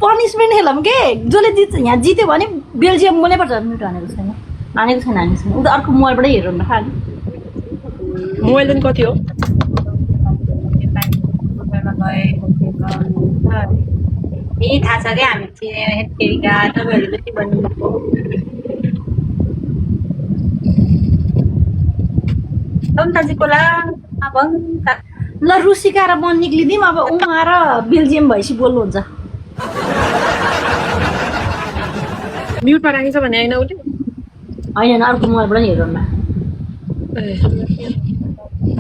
Punishment खेलौँ के जसले यहाँ जित्यो भने बेल्जियम बोल्नै पर्छ म्युट हानेको छैन उ त अर्को मोबाइलबाटै हेरौँ न खालि मोबाइल चाहिँ कति हो यही थाहा छ क्या हामी हेरिका तपाईँहरू जति भन्नुभएको ल रुसिका र म निक्लिदिउँ अब उहाँ र बेल्जियम भएपछि बोल्नुहुन्छ म्युटमा राखेछ भने होइन उसले होइन अर्को मोबाइलबाट हेरौँ न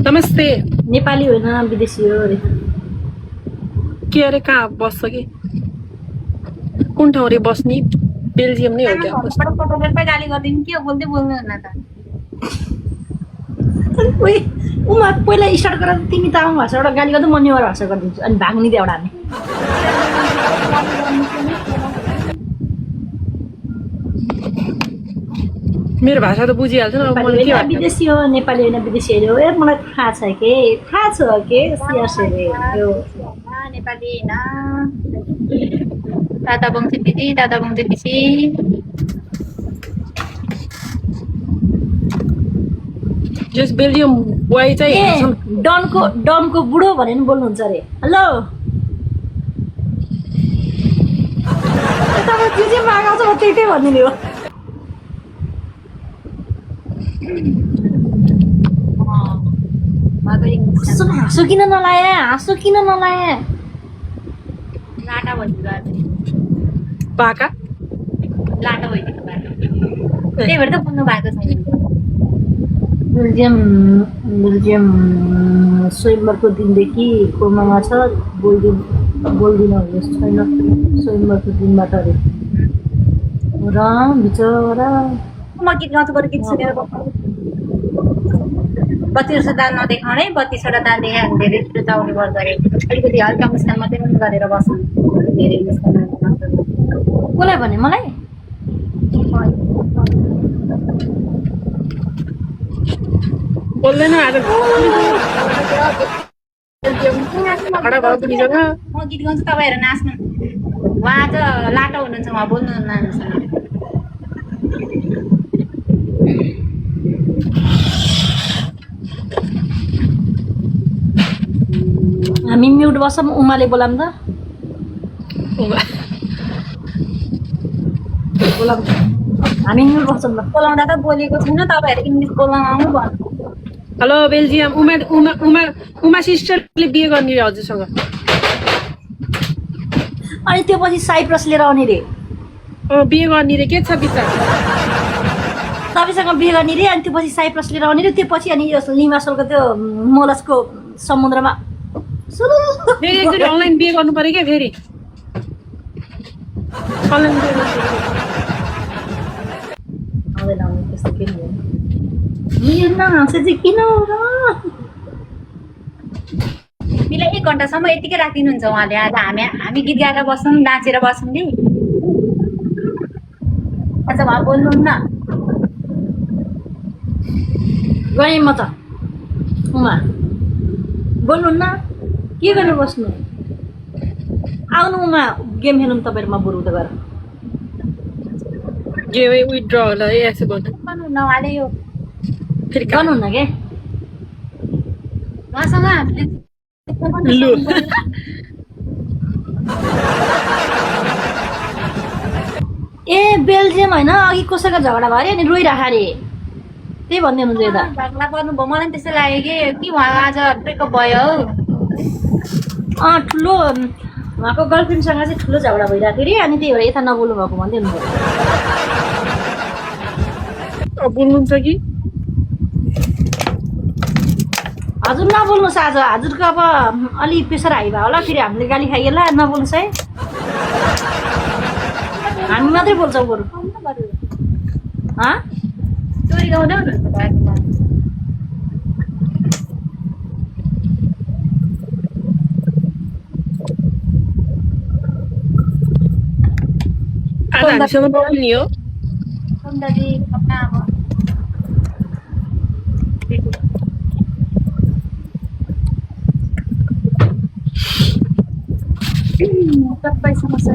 नमस्ते नेपाली होइन विदेशी हो अरे के अरे कहाँ बस्छ कि कुन ठाउँ रे बस्ने बेल्जियम नै हो क्या गाली गरिदिनु के बोल्दै बोल्नुहुन्न त उमा पहिला स्टार्ट गरेर तिमी तामाङ भाषाबाट गाली गर्दै म नेवार भाषा गरिदिन्छु अनि भाग्ने त्यो एउटा हामी मेरो भाषा त बुझिहाल्छ नि अब मलाई के भन्नु विदेशी हो नेपाली होइन विदेशी हो ए मलाई थाहा छ के नेपाली होइन दादा बङ्सी पिसी जस बेल्जियम बोय चाहिँ डनको बुढो भनेर बोल्नुहुन्छ अरे हेलो तपाईँ त्यो चाहिँ मागाउँछ म त्यही भनिदिने हो हाँसो किन नलाए लाटा भइदिनु पाका लाटा भइदिनु त्यही भएर त बोल्नु भएको छैन बेल्जियम स्वयंवरको दिनदेखि कोमामा छ बोल्दिन छैन स्वयंवरको दिनबाट अरे र बिचरा म गीत गाउँछु बरु गीत सुनेर 32 दान नदेखाउने 32वटा दान देखायो भने धेरै छिटो चाउने गर्छ अरे अलिकति हल्का मुस्कान मात्रै पनि गरेर बस्नु धेरै मुस्कान कसलाई भने मलाई बोल्दैन आज खडा भयो पुगिसक्यो म गीत गाउँछु तपाईँहरू नाच्नु उहाँ आज लाटो हुनुहुन्छ उहाँ बोल्नुहुन्न हामीसँग हामी म्युट बसौँ उमाले बोलाम त हामी म्युट बसौँ ल बोलाउँदा त बोलेको छैन तपाईँहरू इङ्ग्लिस बोलाउनु भन्नु हेलो बेल्जियम उमा सिस्टरले बिहे गर्ने रे हजुरसँग अनि त्यो पछि साइप्रस लिएर आउने रे बिहे गर्ने रे के छ विचार तपाईँसँग बिहे गर्ने रे अनि त्यो पछि साइप्रस लिएर आउने रे त्यो पछि अनि यो लिमासोलको त्यो मोलसको समुद्रमा फेरि एकचोटि अनलाइन बिहे गर्नु पर्यो क्या फेरि अनलाइन बिहे आउँदैन त्यस्तो के हाँसे चाहिँ किन हो र मिलाई 1 घन्टासम्म यतिकै राखिदिनुहुन्छ उहाँले आज हामी गीत गाएर बस्छौँ नाचेर बस्छौँ नि आज उहाँ बोल्नुहुन्न गएँ म त उमा बोल्नुहुन्न के गर्नु बस्नु आउनु उमा गेम खेल्नु तपाईँहरू म बरु त गएर गेम विथड्र होला है यसो गर्नु गर्नुहुन्न उहाँले यो फेरि गर्नुहुन्न के उहाँसँग हामीले लु ए बेल्जियम होइन अघि कसैको झगडा भयो अरे अनि रोइराख अरे त्यही भन्दै हुनुहुन्छ यता झगडा गर्नुभयो मलाई पनि त्यस्तो लाग्यो कि उहाँ आज ब्रेकअप भयो ठुलो उहाँको गर्लफ्रेन्डसँग चाहिँ ठुलो झगडा भइरहेको थियो अरे अनि त्यही भएर यता नबोल्नु भएको भन्दै हुनुभयो बोल्नुहुन्छ कि हजुर नबोल्नुहोस् आज हजुरको अब अलि प्रेसर हाई भयो होला फेरि हामीले गाली खाइएला नबोल्नुहोस् है हामी मात्रै बोल्छौँ बरु चोरी गाउँदै हुनुहुन्छ आज हामीसँग बोल्ने हो दादी अपना अब सबै समस्या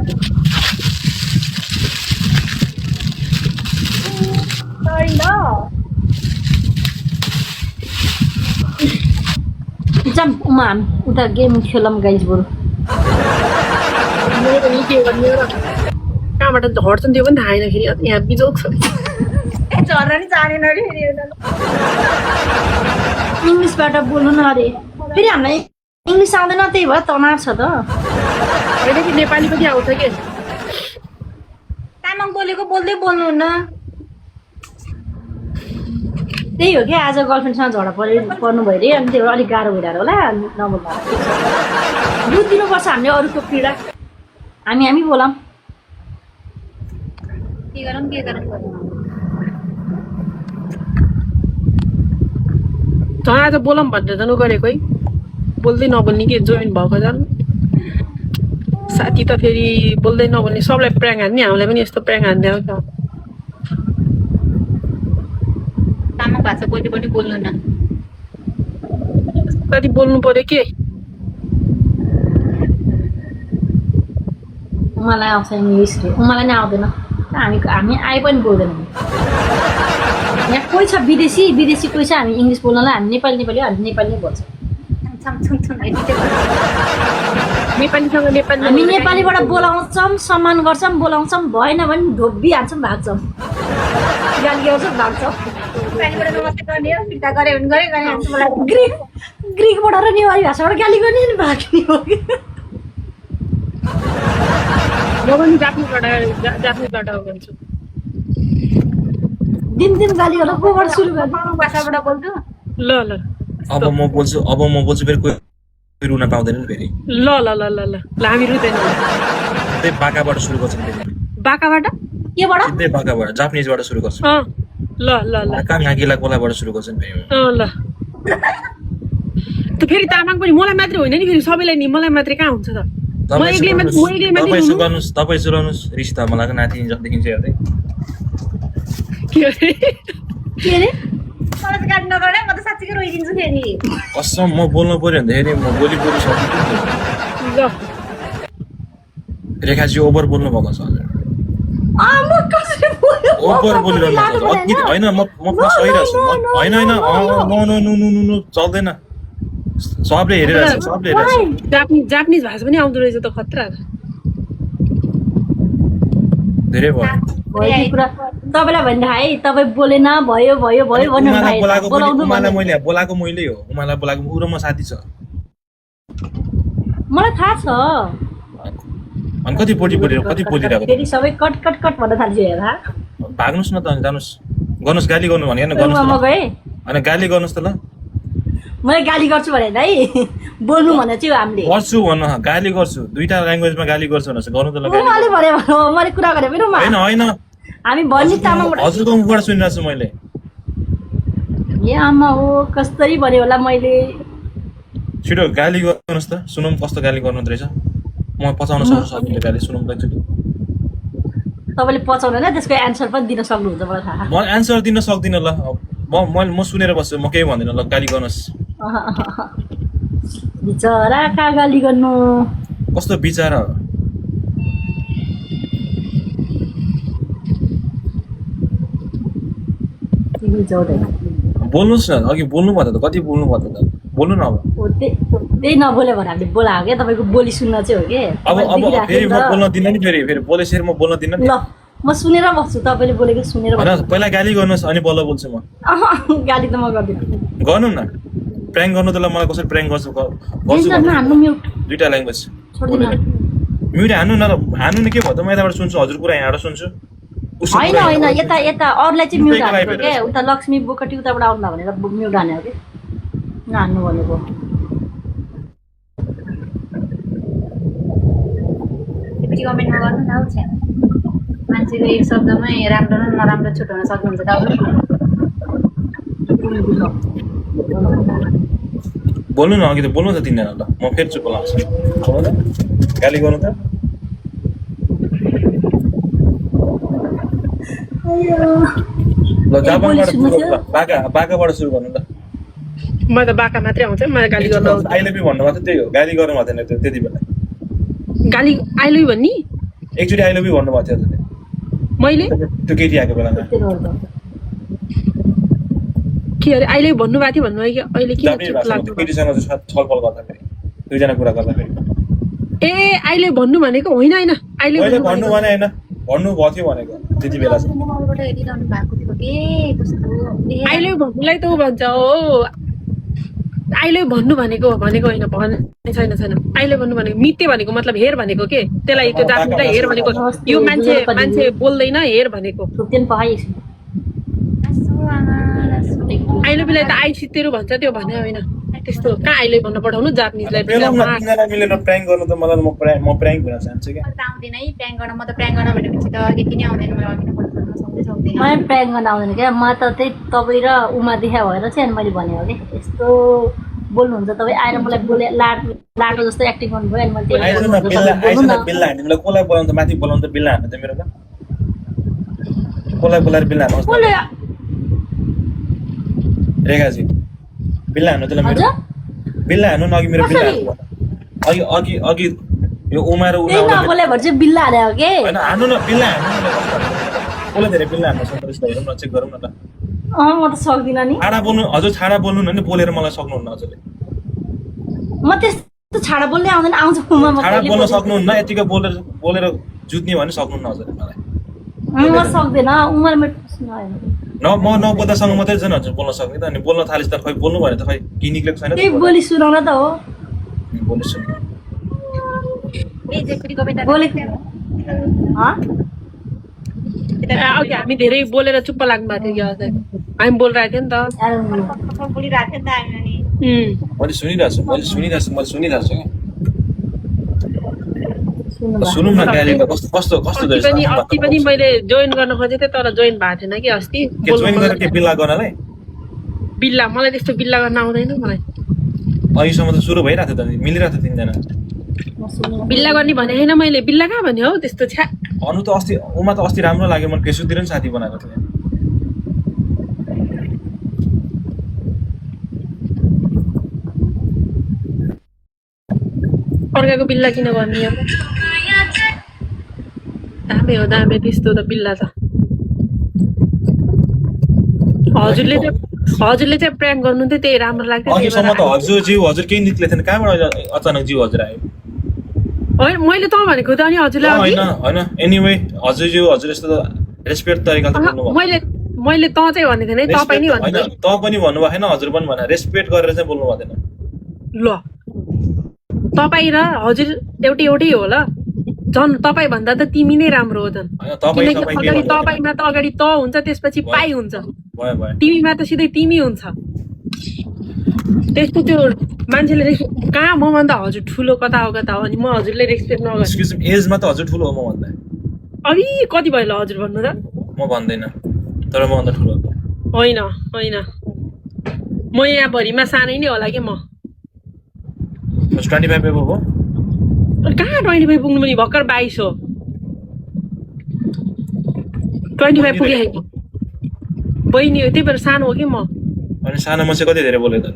जाम उमा हामी उता गेम खेलौँ गाइज बरु मेरो पनि के गर्ने र कहाँबाट झर्छन् त्यो पनि थाहा छैन फेरि यहाँ बिजोक छ झर्न नि जानेन अरे फेरि इङ्ग्लिसबाट बोल्नु न अरे फेरि हामीलाई इङ्ग्लिस आउँदैन त्यही भएर तनाव छ त होइन कि नेपाली पनि आउँछ कि तामाङ बोलेको बोल्दै बोल्नुहुन्न त्यही हो क्या आज गर्लफ्रेन्डसँग झगडा पर्नु भयो अरे अनि त्यो अलिक गाह्रो भइरहेको होला नबोल्दा बुझिदिनुपर्छ हामीले अरूको पीडा हामी बोलाऊँ के गरौँ आज बोलौँ भनेर जानु गरेको है बोल्दै नबोल्ने के जोइन भएको जानु साथी त फेरि बोल्दै नबोल्ने सबलाई प्र्याङ हान्ने हामीलाई पनि यस्तो प्र्याङ हान्दै आउँछ तामाङ भाषा कहिले पनि बोल्नुहुन्न कति बोल्नु पर्यो के उमालाई आउँछ इङ्ग्लिस रे उमालाई नै आउँदैन हामी आए पनि बोल्दैनौँ यहाँ कोही छ विदेशी कोही छ हामी इङ्ग्लिस बोल्नलाई हामी नेपाली हामी नेपाली नै बोल्छौँ नेपालीसँग नेपाली हामी नेपालीबाट बोलाउँछौँ सम्मान गर्छौँ बोलाउँछौँ भएन भने ढोब्बिहाल्छौँ भाग्छौँ गाली गर्छौँ भाग्छौँ ग्रिकबाट र नेपाली भाषाबाट गाली गर्ने नि भाग्ने हो कि म पनि जापानिजबाट भन्छु दिन गाली गर्दा कोबाट सुरु गर्ने भाषाबाट बोल्छु ल अब म बोल्छु फेरि कोही रुन पाउँदैन नि फेरि ल हामी रुँदैनौँ सिधै बाकाबाट सुरु गर्छौँ फेरि बाकाबाट केबाट सिधै बाकाबाट जापानिजबाट सुरु गर्छौँ ल बाका म्यागिला कोलाबाट सुरु गर्छौँ फेरि ल त फेरि तामाङ पनि मलाई मात्रै होइन नि फेरि सबैलाई नि मलाई मात्रै कहाँ हुन्छ त तपाईँ चलाउनुहोस् रिस त मलाई नाति जखदेखि चाहिँ हेर्दै के अरे के अरे मलाई त काट्नु नगर्ने म त साँच्चीकै रोइदिन्छु फेरि कसम म बोल्नु पर्यो भन्दाखेरि म बोली सक्छु ल रेखाजी ओभर बोल्नु भएको छ हजुर म कसरी बोल्यो ओभर बोलिरहनु भएको छ होइन म सही छु होइन नु चल्दैन सबले हेरिरहेछ जापानिज भाषा पनि आउँदो रहेछ त खतरा धेरै भयो कुरा तपाईँलाई भन्दा है तपाईँ बोलेन भयो भन्नु उमालाई मैले बोलाएको मैले हो उमालाई बोलाएको उ र म साथी छ मलाई थाहा छ अनि कति बोलिरहेको फेरि सबै कट भन्न थाल्छु हेर भाग्नुहोस् न त अनि जानुहोस् गर्नुहोस् गाली गर्नु भने म गएँ होइन गाली गर्नुहोस् त ल मलाई गाली गर्छु भने है बोल्नु भने चाहिँ हामीले गर्छु भन्नु गाली गर्छु दुईटा ल्याङ्ग्वेजमा गाली गर्छु भने गर्नु त ल उमाले भने मैले कुरा गरेँ मेरो होइन हामी भन्ने तामाङबाट हजुरको मुखबाट सुनिरहेको छु मैले ए आमा हो कसरी भन्यो होला मैले छिटो गाली गर्नुहोस् त सुनौँ कस्तो गाली गर्नु रहेछ म पचाउन सक्छु गाली सुनौँ त एकचोटि तपाईँले पचाउनु होइन त्यसको एन्सर पनि दिन सक्नुहुन्छ मलाई थाहा म एन्सर दिन सक्दिनँ ल म सुनेर बस्छु म केही भन्दिनँ ल गाली गर्नुहोस् बिचरा कहाँ गाली गर्नु कस्तो बिचरा हो बोल्नुहोस् न अघि बोल्नु पर्यो त कति बोल्नु पर्यो त बोल्नु न अब त्यही नबोल्यो भने हामीले बोलाएको क्या तपाईँको बोली सुन्न चाहिँ हो कि अब फेरि म बोल्न दिन्न नि फेरि बोलेसरी म बोल्न दिन्न नि ल म सुनेर बस्छु तपाईँले बोलेको सुनेर होइन पहिला गाली गर्नुहोस् अनि बल्ल बोल्छु म गाली त म गर्दिनँ गर्नु न प्र्याङ्क गर्नु त ल मलाई कसरी प्र्याङ्क गर्छु हान्नु म्युट दुईटा ल्याङ्ग्वेज छोड्दिन म्युट हान्नु न हान्नु न के भयो त म यताबाट सुन्छु हजुर कुरा यहाँबाट सुन्छु होइन यता अरूलाई चाहिँ म्युट हानेको क्या उता लक्ष्मी बोकटी उताबाट आउँदा भनेर म्युट हानेको कि नहान्नु भनेको कमेन्टमा गर्नु न मान्छेको एक शब्दमै राम्रो र नराम्रो छुट्याउन सक्नुहुन्छ बोल्नु न अघि त बोल्नु त तिनजना ल म फेरि चुप लाउँछु गाली गर्नु त ल जापानबाट बाकाबाट सुरु गर्नु ल म त बाका मात्रै आउँछ मलाई गाली गर्नु अहिले पनि भन्नुभएको थियो त्यही हो गाली गर्नु भएको थिएन त्यति बेला गाली आई लभ यु भन्नी एकचोटि आई लभ यु भन्नुभएको थियो हजुरले मैले त्यो केटी आएको बेलामा के अरे आई लभ यु भन्नुभएको थियो भन्नुभयो कि अहिले किन जापानिज चुप भाषामा लाग्नु त्यो केटीसँग चाहिँ छलफल गर्दाखेरि दुईजना कुरा गर्दाखेरि ए आई लभ भन्नु भनेको होइन होइन आई लभ मैले भन्नु भने होइन भन्नुभएको थियो भनेको त्यति बेला चाहिँ मोबाइलबाट हेरिरहनु भएको थियो के कस्तो आई लभ भन्नुलाई त उ भन्छ हो आई लभ भन्नु भनेको होइन छैन आई लभ भन्नु भनेको मिते भनेको मतलब हेर भनेको के त्यसलाई त्यो जातिलाई हेर भनेको यो मान्छे बोल्दैन हेर भनेको छुट्टिन पहाइ आई लभ लाई त आई सितेरु भन्छ त्यो भने होइन त्यस्तो कहाँ आई लभ भन्न पठाउनु जापानिजलाई बेलामा तिनीलाई मिलेर प्र्याङ्क गर्नु त मलाई म प्र्याङ्क हुन चाहन्छु क्या मलाई त आउँदैन है प्र्याङ्क गर्न म त प्र्याङ्क गर्न भनेपछि त यति नै आउँदैन मलाई अघि नै भन्नु सक्दैन मलाई प्र्याङ्क गर्न आउँदैन क्या म त त्यही तपाईँ र उमा देखा भएर चाहिँ अनि मैले भने हो कि यस्तो बोल्नुहुन्छ तपाईँ आएर मलाई लाटो जस्तो एक्टिङ गर्नुभयो अनि मैले बिल्ला हान्ने मलाई कसलाई बोलाउनु त माथि बोलाउनु त बिल्ला हान्नु त मेरो त कसलाई बोलाएर बिल्ला हान्नु रेखाजी बिल्ला हान्नु त्यसलाई मेरो बिल्ला हान्नु न अघि मेरो बिल्ला हान्नु अघि अघि यो उमा र बोले भएर चाहिँ बिल्ला हाले हो के होइन हान्नु न बिल्ला हान्नु कसलाई धेरै बिल्ला हान्नु सक्दो रहेछ हेरौँ न चेक गरौँ न त म त सक्दिनँ नि छाडा बोल्नु हजुर छाडा बोल्नु न नि बोलेर मलाई सक्नुहुन्न हजुरले म त्यस्तो छाडा बोल्नै आउँदैन आउँछ उमा म छाडा बोल्न सक्नुहुन्न यतिकै बोलेर जुत्ने भने सक्नुहुन्न हजुरले मलाई म सक्दैन उमा मेरो म नबोल्दासँग मात्रै छैन हजुर बोल्न सक्ने त अनि बोल्न थालेस त खै बोल्नु भने त खै के निक्लेको छैन त्यही बोली सुनाउन त हो बोल्नु सुन्नु ए जेपी कविता बोलेको अघि हामी धेरै बोलेर चुप्प लाग्नु भएको थियो कि हामी बोलिरहेको थियौँ नि त बोलिरहेको थियो नि त हामी मैले सुनिरहेको छु सुनौँ न गाली कस्तो अस्ति पनि मैले जोइन गर्न खोजेको थिएँ तर जोइन भएको थिएन कि अस्ति जोइन गरेर के बिल्ला गर्नलाई बिल्ला मलाई त्यस्तो बिल्ला गर्न आउँदैन मलाई अहिलेसम्म त सुरु भइरहेको थियो त मिलिरहेको थियो तिनजना बिल्ला गर्ने भने होइन मैले बिल्ला कहाँ भने हौ त्यस्तो छ्या अनु त अस्ति उमा त अस्ति राम्रो लाग्यो मैले फेसबुकतिर पनि साथी बनाएको थिएँ अर्काको बिल्ला किन गर्ने अब दामे हो दामे त्यस्तो त बिल्ला त हजुरले चाहिँ प्र्याङ्क गर्नु थियो त्यही राम्रो लाग्थ्यो अहिलेसम्म त हजुर केही निक्लेको थिएन कहाँबाट अचानक जिउ हजुर आयो होइन मैले त भनेको त अनि हजुरलाई होइन एनिवे हजुर यस्तो रेस्पेक्ट तरिकाले बोल्नु मैले त चाहिँ भनेको थिएन तपाईँ नि होइन त पनि भन्नुभएको छैन हजुर पनि भने रेस्पेक्ट गरेर चाहिँ बोल्नु भएको थिएन ल तपाईँ र हजुर एउटै हो ल झन् तपाईँ भन्दा त तिमी नै राम्रो हो झन् किनकि तपाईँमा त अगाडि त हुन्छ त्यसपछि पाइ हुन्छ तिमीमा त सिधै तिमी हुन्छ त्यस्तो त्यो मान्छेले कहाँ म भन्दा हजुर ठुलो कता हो अनि म हजुरले रेस्पेक्ट नगर्नु एजमा त हजुर ठुलो हो म भन्दा अघि कति भयो ल हजुर भन्नु त म भन्दैन तर म भन्दा ठुलो होइन म यहाँ भरिमा सानै नै होला कि म 25 एबो हो कहाँ 25 पुग्नु पनि भर्खर 22 हो 25 पुगेको बहिनी हो त्यही भएर सानो हो कि म अनि सानो मान्छे कति धेरै बोल्यो त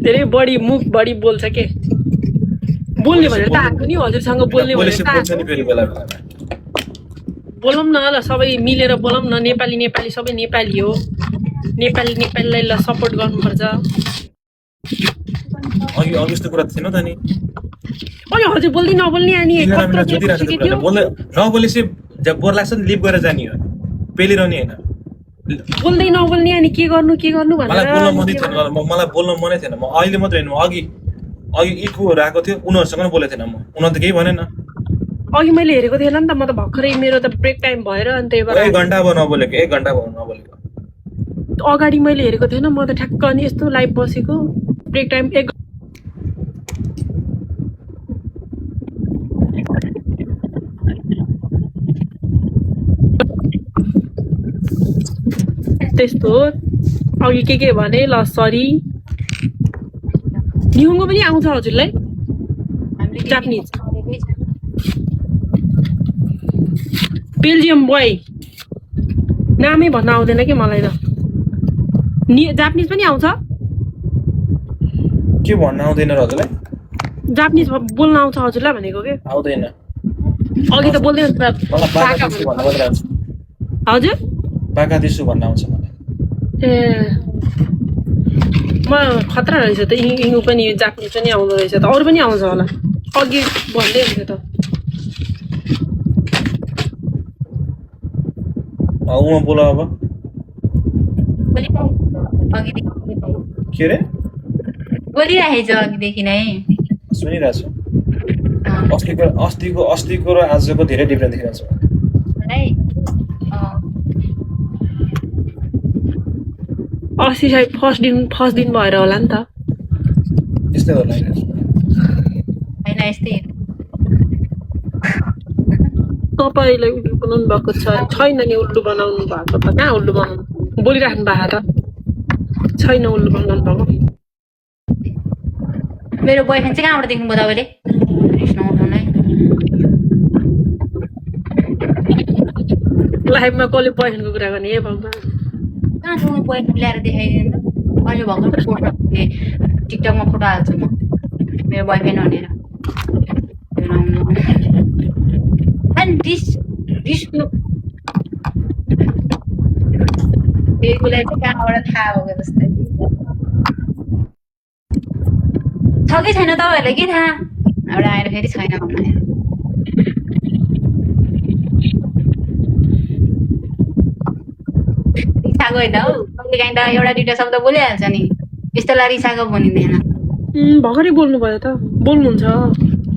धेरै बढी मुख बढी बोल्छ के बोल्ने भनेर त आएको नि हजुरसँग बोल्ने भनेर त बोलौँ न ल सबै मिलेर बोलौँ न नेपाली सबै नेपाली हो नेपालीलाई ल सपोर्ट गर्नुपर्छ अघि यस्तो कुरा थिएन त नि अनि हजुर बोल्दै नबोल्ने अनि नबोलेपछि जब बोर लाग्छ नि लिभ गरेर जाने हो पेलिरहने होइन बोल्दै नबोल्ने अनि के गर्नु भनेर मलाई बोल्न मनै थिएन म अहिले मात्रै होइन अघि इकोहरू आएको थियो उनीहरूसँग पनि बोलेको थिएन म उनीहरू त केही भनेन अघि मैले हेरेको थिएन नि त म त भर्खरै मेरो त ब्रेक टाइम भएर अनि त्यही भएर 1 घण्टा भयो नबोलेको 1 घण्टा भयो नबोलेको अगाडि मैले हेरेको थिएन म त ठ्याक्क अनि यस्तो लाइभ बसेको ब्रेक टाइम त्यस्तो अघि के भने ल सरी निहुँगो पनि आउँछ हजुरलाई जापानिज बेल्जियम बोय नामै भन्न आउँदैन कि मलाई त जापानिज पनि आउँछ के भन्न आउँदैन र हजुरलाई जापानिज बोल्न आउँछ हजुरलाई भनेको के आउँदैन अघि त बोल्दै मलाई बाका दिसु भन्न मात्रै आउँछ हजुर बाका दिसु भन्न आउँछ मलाई ए म खतरा रहेछ त इङ्गु पनि जापानिज पनि आउँदो रहेछ त अरू पनि आउँछ होला अघि भन्दै हुन्थ्यो त उमा बोला अब के रे बोलिरहेछ अघिदेखि नै सुनिरहेछु अस्तिको र आजको धेरै डिफ्रेन्स देखिरहेको छ अस्ति सायद फर्स्ट दिन भएर होला नि त यस्तै होला होइन यस्तै तपाईँलाई उल्लु बनाउनु भएको छैन नि उल्लु बनाउनु भएको त कहाँ उल्लु बनाउनु बोलिराख्नु भएको त छैन उल्लु बनाउनु भएको मेरो बोयफ्रेन्ड चाहिँ कहाँबाट देख्नुभयो तपाईँले लाइफमा कसले बोयफ्रेन्डको कुरा गर्ने ए भगवान् कहाँ छ बोयफ्रेन्ड ल्याएर देखाइदिनु त अहिले भर्खर फोटो टिकटकमा फोटो हाल्छु म मेरो बोयफ्रेन्ड भनेर बेगुलाई चाहिँ कहाँबाट थाहा भएको जस्तै छ कि छैन तपाईँहरूलाई के थाहा एउटा आएर फेरि छैन भन्नु रिसाएको होइन हौ कहिले काहीँ त एउटा दुइटा शब्द बोलिहाल्छ नि यस्तोलाई रिसाएको भनिँदैन भर्खरै बोल्नु भयो त बोल्नुहुन्छ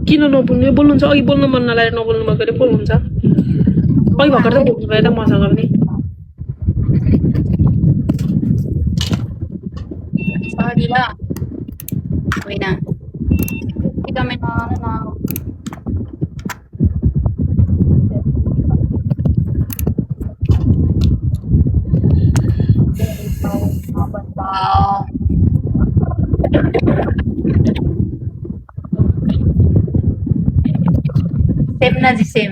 किन नबोल्नु बोल्नुहुन्छ अघि बोल्नु मन नलागेर नबोल्नु भएको अरे बोल्नुहुन्छ अघि भर्खर त बोल्नु भयो त मसँग पनि सरी ल होइन एकदमै सेम ना जी सेम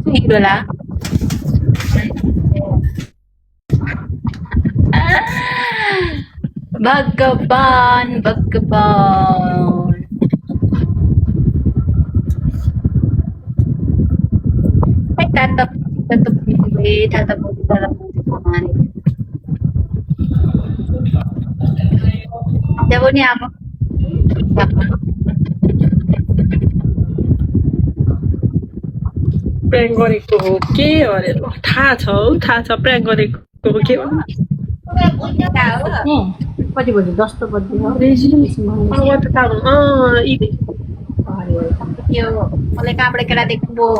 हीरोला भगवान भगवान tatap kemana jawabnya apa prank गरेको हो के अरे थाहा छ प्र्याङ्क गरेको हो के कति बजी 10 त बज्यो यो मलाई कहाँबाट केटा देख्नुभयो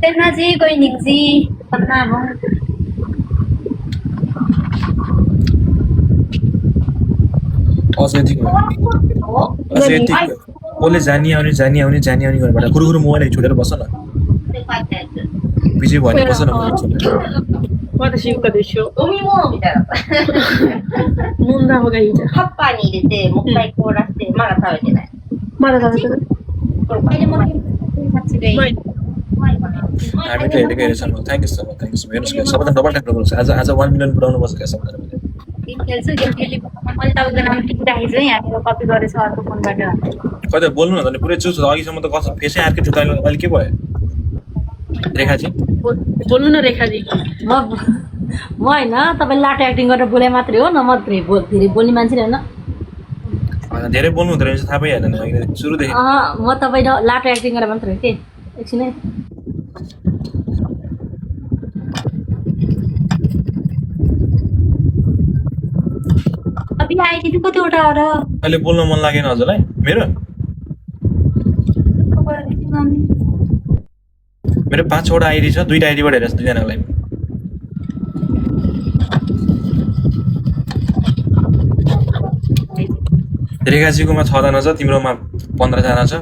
Terna ji koi ningji panna bang अझै कसले जानी आउने गर्नबाट कुरुकुरु मोबाइल छोडेर बस न बिजी भएर बस न हामी त हेरेको हेरेछौँ थ्याङ्क यू सो मच हेर्नुहोस् क्या सबैजना डबल ट्याप गर्नुहोस् आज 1 मिलियन पुऱ्याउनु पर्छ क्या सबैजना खेल्छु गेम खेल्ने मैले तपाईँको नाम टिपिराखेको छु यहाँनिर कपी गरेछु अर्को फोनबाट कतै बोल्नु न त पुरै चुस अघिसम्म त कसो फेसै अर्कै थियो अहिले के भयो रेखाजी बोल्नु न रेखाजी म हैन तपाईले लाटो एक्टिङ गरेर बोले मात्रै हो न म धेरै बोल्ने मान्छे हैन धेरै बोल्नु हुँदैन रहेछ थाहा पाइहाल्दैन सुरुदेखि म तपाईले लाटो एक्टिङ गरेर मात्रै हो के एकछिन अभी आइदिनु कतिवटा हो र अहिले बोल्न मन लागेन हजुरलाई मेरो मेरो 5 वटा आइडी छ, 2टा आइडीबाट हेरेछ दुईजनाको लागि। रेखाजीकोमा 6 जना छ, तिम्रोमा 15 जना छ।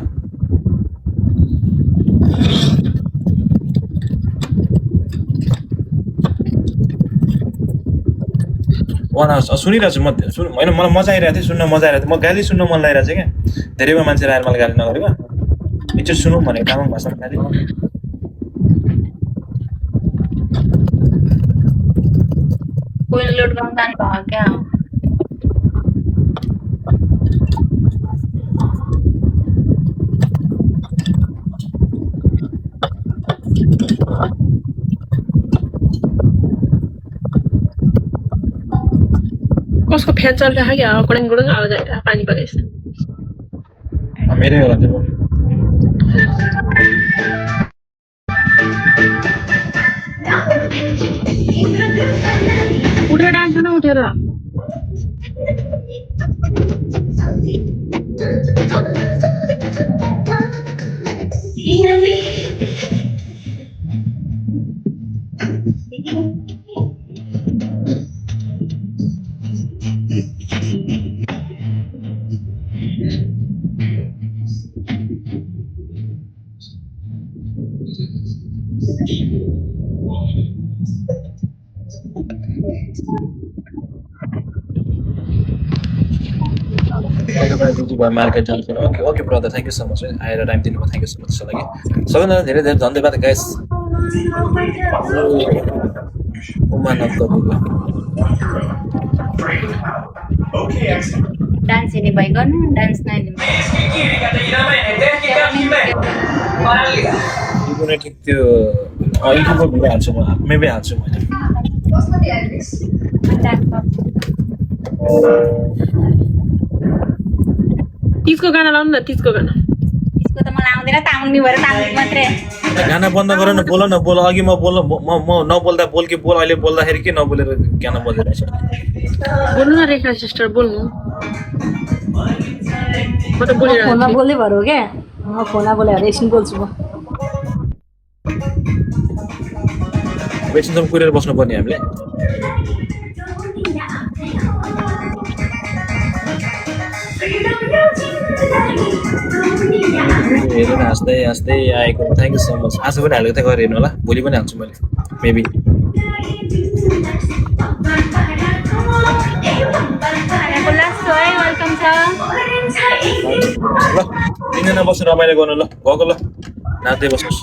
सुनिरहेको छु म, होइन मलाई मजा आइरहेको थियो, सुन्न मजा आइरहेको थियो। म गाली सुन्न मन लागिरहेको छ क्या, धेरैमा मान्छेले आएर मलाई गाली नगरेको एकचोटि सुनौँ भनेको तामाङ भाषामा गाली। कोही लोड गर्नु जानु भयो क्या। कसको फ्यान चलिरहेको क्या गुडुङ गुडुङ आवाज आइरहेको पानी परेछ। मेरै होला त्यो। उठेर डान्स न उठेर मार्केट जान्छु। Okay okay brother, thank you so much आएर टाइम दिनुभयो, थ्याङ्क यू सो मच। त्यसको लागि सबैजना धेरै धेरै धन्यवाद गाइस। डान्स हेर्ने भइ गर्नु, डान्स नहेर्ने भए ठिक त्यो युट्युबमा भिडियो हाल्छु म, आफ्नैमै हाल्छु मैले। तिजको गाना लाउनु न, तिजको गाना। त्यसको त मलाई आउँदैन, तामाङ भएर तामाङ मात्रै। गाना बन्द गर न, बोल न, बोल। अघि म नबोल्दा बोल कि बोल, अहिले बोल्दाखेरि के नबोलेर गाना बजिरहेछ। बोल्नु न रेखा सिस्टर, बोल्नु। म त बोलिरहेको फोनमा बोल्दै भएर हो क्या, म फोनमा बोले भएर एकछिन बोल्छु म। एकछिनसम्म कुरेर बस्नुपर्ने हामीले। हेरेर हाँस्दै हाँस्दै आएको, थ्याङ्क यू सो मच। आज पनि हालेको त गरेर हेर्नु होला, भोलि पनि हाल्छु मैले मेबी। वेलकम छ। ल 3 जना बसेर रमाइलो गर्नु, ल गएको, ल नाच्दै बस्नुहोस्।